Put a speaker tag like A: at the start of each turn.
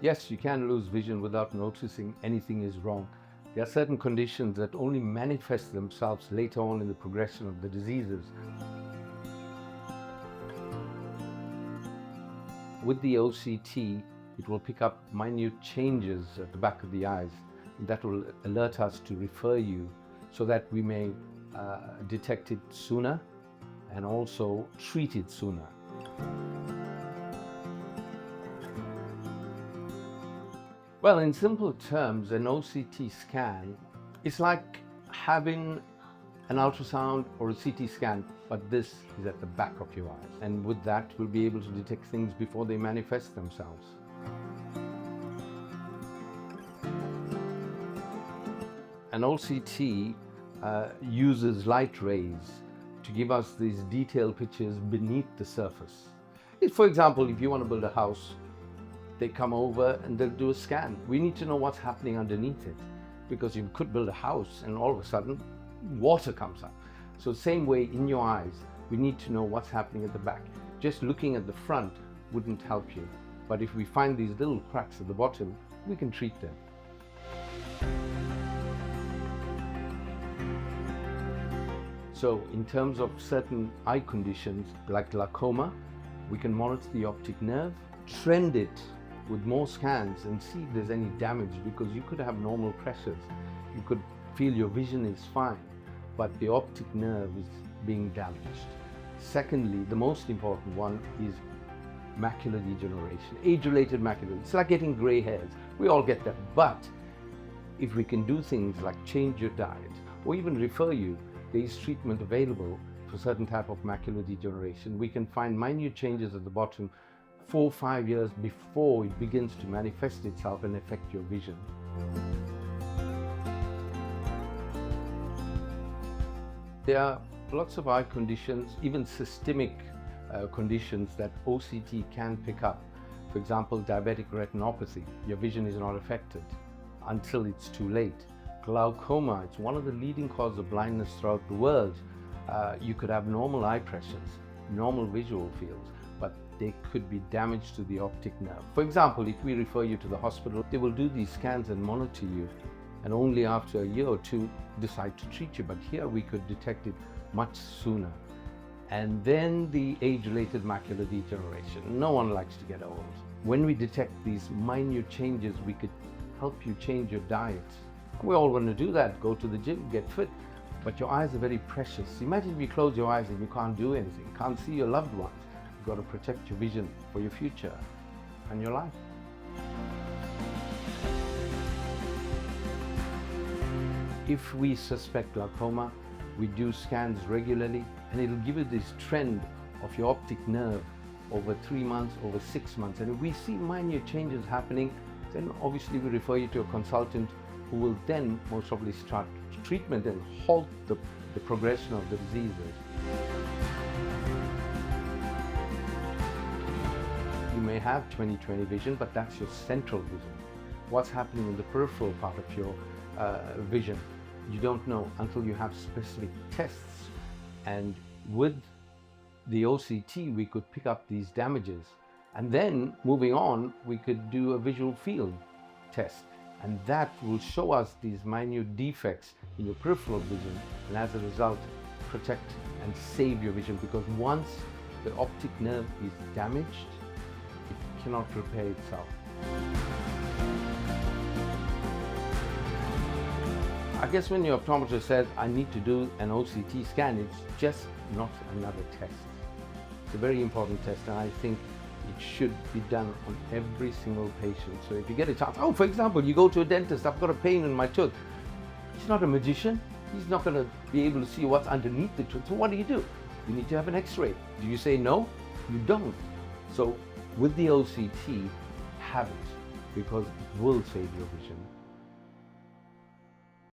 A: Yes, you can lose vision without noticing anything is wrong. There are certain conditions that only manifest themselves later on in the progression of the diseases. With the OCT, it will pick up minute changes at the back of the eyes. That will alert us to refer you so that we may detect it sooner and also treat it sooner. Well, in simple terms, an OCT scan is like having an ultrasound or a CT scan, but this is at the back of your eyes. And with that, we'll be able to detect things before they manifest themselves. An OCT uses light rays to give us these detailed pictures beneath the surface. For example, if you want to build a house, they come over and they'll do a scan. We need to know what's happening underneath it, because you could build a house and all of a sudden water comes up. So same way in your eyes, we need to know what's happening at the back. Just looking at the front wouldn't help you. But if we find these little cracks at the bottom, we can treat them. So in terms of certain eye conditions like glaucoma, we can monitor the optic nerve, trend it with more scans and see if there's any damage, because you could have normal pressures. You could feel your vision is fine, but the optic nerve is being damaged. Secondly, the most important one is macular degeneration, age-related macular. It's like getting gray hairs. We all get that. But if we can do things like change your diet or even refer you, there is treatment available for certain type of macular degeneration. We can find minute changes at the bottom 4 or 5 years before it begins to manifest itself and affect your vision. There are lots of eye conditions, even systemic conditions that OCT can pick up. For example, diabetic retinopathy. Your vision is not affected until it's too late. Glaucoma, it's one of the leading causes of blindness throughout the world. You could have normal eye pressures, normal visual fields, but they could be damage to the optic nerve. For example, if we refer you to the hospital, they will do these scans and monitor you, and only after a year or two decide to treat you. But here we could detect it much sooner. And then the age-related macular degeneration. No one likes to get old. When we detect these minute changes, we could help you change your diet. We all want to do that, go to the gym, get fit, but your eyes are very precious. Imagine if you close your eyes and you can't do anything, can't see your loved ones. You've got to protect your vision for your future and your life. If we suspect glaucoma, we do scans regularly, and it'll give you this trend of your optic nerve over 3 months, over 6 months. And if we see minute changes happening, then obviously we refer you to a consultant who will then most probably start treatment and halt the progression of the diseases. You may have 20/20 vision, but that's your central vision. What's happening in the peripheral part of your vision, you don't know until you have specific tests. And with the OCT, we could pick up these damages. And then moving on, we could do a visual field test. And that will show us these minute defects in your peripheral vision, and as a result, protect and save your vision, because once the optic nerve is damaged, it cannot repair itself. I guess when your optometrist says, I need to do an OCT scan, it's just not another test. It's a very important test, and I think it should be done on every single patient. So if you get a chance, for example, you go to a dentist, I've got a pain in my tooth. He's not a magician. He's not going to be able to see what's underneath the tooth. So what do? You need to have an X-ray. Do you say no? You don't. So with the OCT, have it, because it will save your vision.